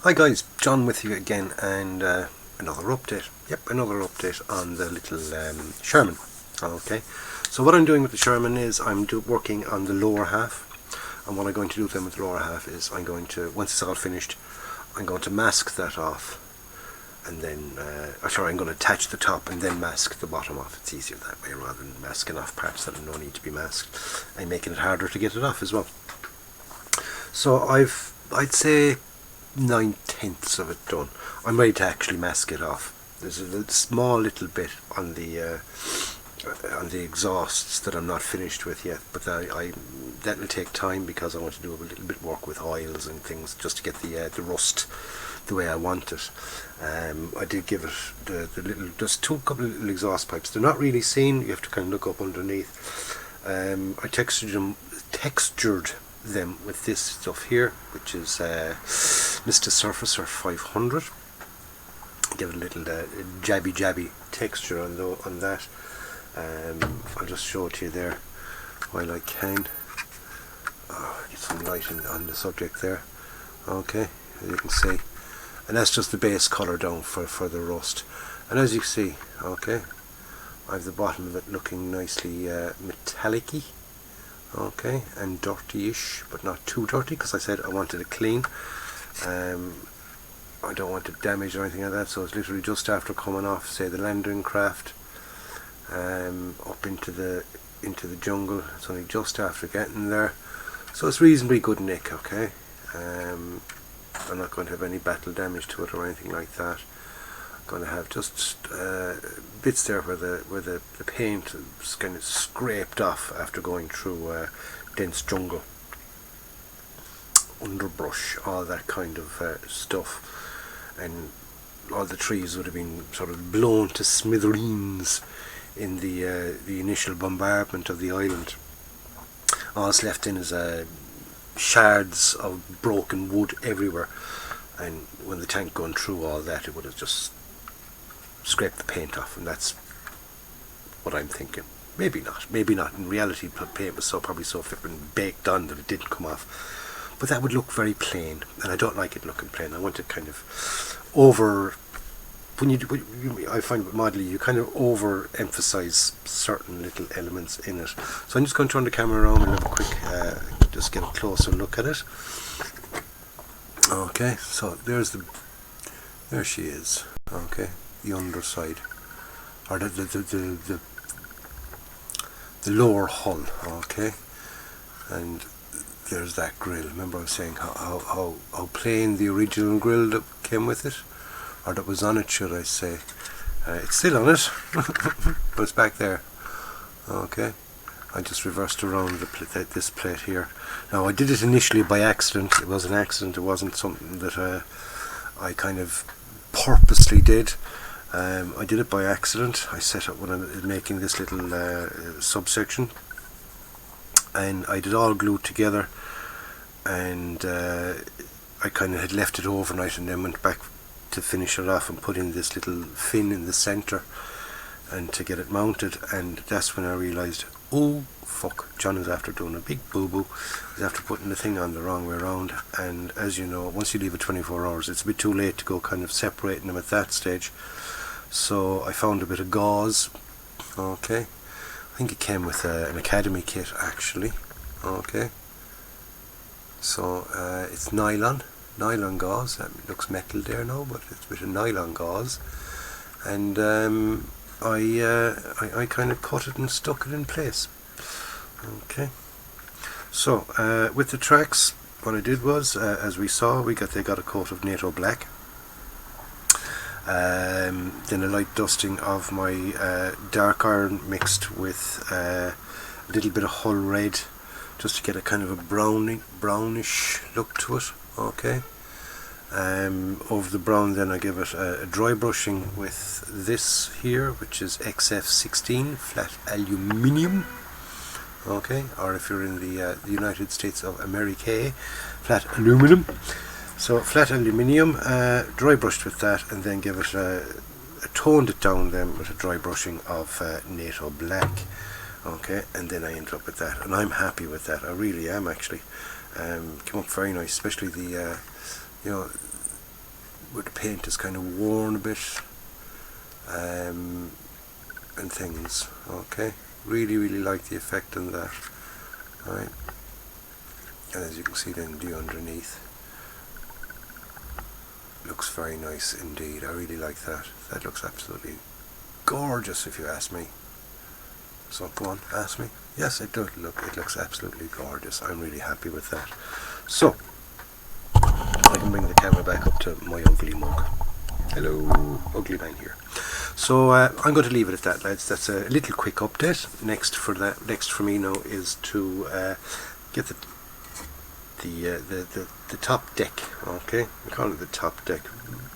Hi guys, John with you again, and another update. Yep, another update on the little Sherman. Okay, so what I'm doing with the Sherman is I'm working on the lower half, and what I'm going to do then with the lower half is I'm going to, once it's all finished, I'm going to mask that off, and then, I'm going to attach the top and then mask the bottom off. It's easier that way rather than masking off parts that no need to be masked, and making it harder to get it off as well. So I'd say 9/10 of it done. I'm ready to actually mask it off. There's a small little bit on the exhausts that I'm not finished with yet, but that will take time because I want to do a little bit of work with oils and things just to get the rust the way I want it. I did give it the little, just couple of little exhaust pipes. They're not really seen. You have to kind of look up underneath. I textured them with this stuff here, which is Mr. Surfacer 500. Give it a little jabby texture on that. I'll just show it to you there while I can. Get some light on the subject there. Okay, as you can see, and that's just the base colour down for the rust. And as you see, okay, I have the bottom of it looking nicely metallic-y. Okay, and dirty-ish, but not too dirty, because I said I wanted it clean. I don't want it damaged or anything like that, so it's literally just after coming off, say, the landing craft, up into the jungle. It's only just after getting there, so it's reasonably good nick. Okay, I'm not going to have any battle damage to it or anything like that. Going to have just bits there where the paint is kind of scraped off after going through dense jungle, underbrush, all that kind of stuff, and all the trees would have been sort of blown to smithereens in the initial bombardment of the island. All that's left in is shards of broken wood everywhere, and when the tank going through all that, it would have just scrape the paint off, and that's what I'm thinking. Maybe not. In reality, the paint was probably so flipping baked on that it didn't come off. But that would look very plain, and I don't like it looking plain. I want it kind of I find with modelling, you kind of over-emphasize certain little elements in it. So I'm just going to turn the camera around and have a quick, just get a closer look at it. Okay, so there she is. Okay. The underside, or the lower hull. Okay, and there's that grill. Remember I was saying how plain the original grill that came with it, or that was on it, should I say. It's still on it, but it's back there. Okay, I just reversed around this plate here. Now I did it initially by accident. It was an accident. It wasn't something that I kind of purposely did. I did it by accident. I set up when I was making this little subsection, and I did all glued together, and I kind of had left it overnight and then went back to finish it off and put in this little fin in the center and to get it mounted, and that's when I realized, oh fuck, John is after doing a big boo-boo. He's after putting the thing on the wrong way around, and as you know, once you leave it 24 hours, it's a bit too late to go kind of separating them at that stage. So I found a bit of gauze. Okay, I think it came with an Academy kit actually. Okay, so it's nylon gauze. That looks metal there now, but it's a bit of nylon gauze, and I kind of cut it and stuck it in place. Okay, so with the tracks, what I did was, as we saw, they got a coat of NATO black. Then a light dusting of my dark iron mixed with a little bit of hull red, just to get a kind of a brownish look to it. Okay. Over the brown, then I give it a dry brushing with this here, which is XF16 flat aluminium. Okay, or if you're in the United States of America, flat aluminum. So flat aluminium, dry brushed with that, and then give it toned it down then with a dry brushing of NATO black. Okay, and then I ended up with that, and I'm happy with that. I really am actually. Came up very nice, especially the where the paint is kind of worn a bit, and things. Okay, really like the effect on that. Right, and as you can see then the underneath looks very nice indeed. I really like that. That looks absolutely gorgeous if you ask me. So go on, ask me. Yes, it does look, it looks absolutely gorgeous. I'm really happy with that. So I can bring the camera back up to my ugly mug. Hello, ugly man here. So I'm going to leave it at that, lads. That's a little quick update. Next for me now is to get the top deck. Okay, we call it the top deck,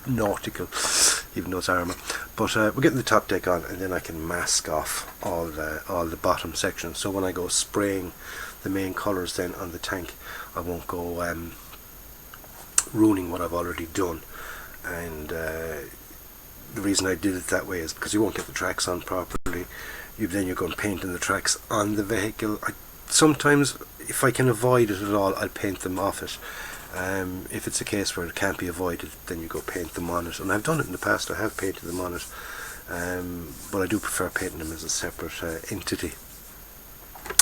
nautical, even though it's armour. But we're getting the top deck on, and then I can mask off all the bottom sections. So when I go spraying the main colours then on the tank, I won't go ruining what I've already done. And the reason I did it that way is because you won't get the tracks on properly. Then you're going painting the tracks on the vehicle. Sometimes, if I can avoid it at all, I'll paint them off it. If it's a case where it can't be avoided, then you go paint them on it. And I've done it in the past. I have painted them on it, but I do prefer painting them as a separate entity.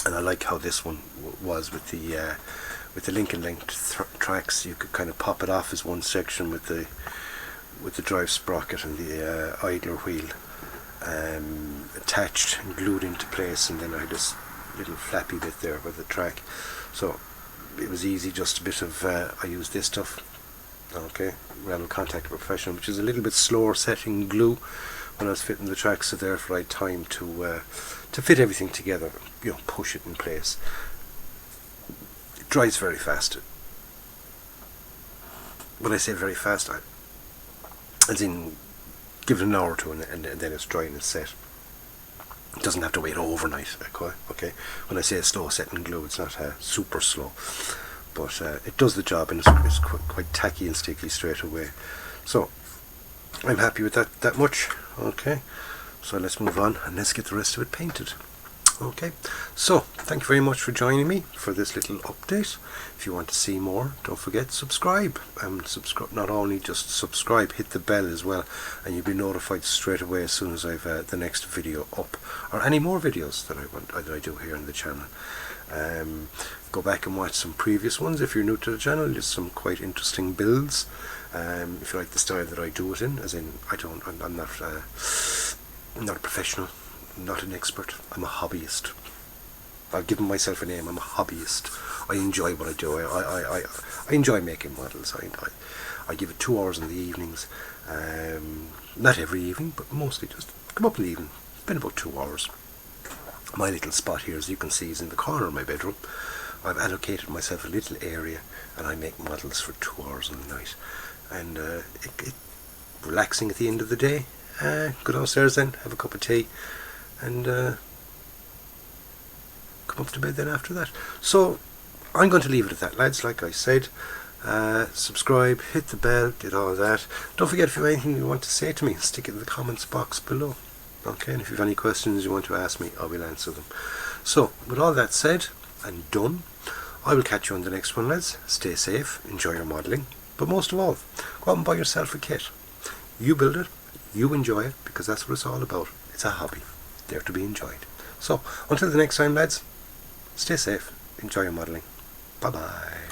And I like how this one was with the Lincoln length tracks. You could kind of pop it off as one section with the drive sprocket and the idler wheel attached and glued into place, and then I had this little flappy bit there with the track. So it was easy, just a bit of I used this stuff, okay, rather than contact a professional, which is a little bit slower setting glue when I was fitting the tracks, so therefore I had time to fit everything together, you know, push it in place. It dries very fast. When I say very fast, as in give it an hour or two, and then it's dry and it's set. It doesn't have to wait overnight. Okay, when I say it's slow setting glue, it's not super slow, but it does the job, and it's quite tacky and sticky straight away. So I'm happy with that much. Okay, so let's move on and let's get the rest of it painted. Okay, so thank you very much for joining me for this little update. If you want to see more, don't forget subscribe, and not only just subscribe, hit the bell as well, and you'll be notified straight away as soon as I've the next video up, or any more videos that I do here on the channel. Go back and watch some previous ones if you're new to the channel. There's some quite interesting builds. If you like the style that I do it in, as in I'm not a professional, I'm not an expert, I'm a hobbyist. I've given myself a name, I'm a hobbyist. I enjoy what I do. I enjoy making models. I give it 2 hours in the evenings, not every evening, but mostly just come up in the evening, spend about 2 hours. My little spot here, as you can see, is in the corner of my bedroom. I've allocated myself a little area, and I make models for 2 hours in the night, and it's relaxing at the end of the day. Go downstairs then, have a cup of tea, and come up to bed then after that. So I'm going to leave it at that, lads. Like I said, subscribe, hit the bell, did all that. Don't forget, if you have anything you want to say to me, stick it in the comments box below. Okay, and if you have any questions you want to ask me, I will answer them. So with all that said and done, I will catch you on the next one, lads. Stay safe, enjoy your modelling, but most of all, go out and buy yourself a kit. You build it, you enjoy it, because that's what it's all about. It's a hobby, there to be enjoyed. So until the next time, lads, stay safe, enjoy your modelling. Bye bye.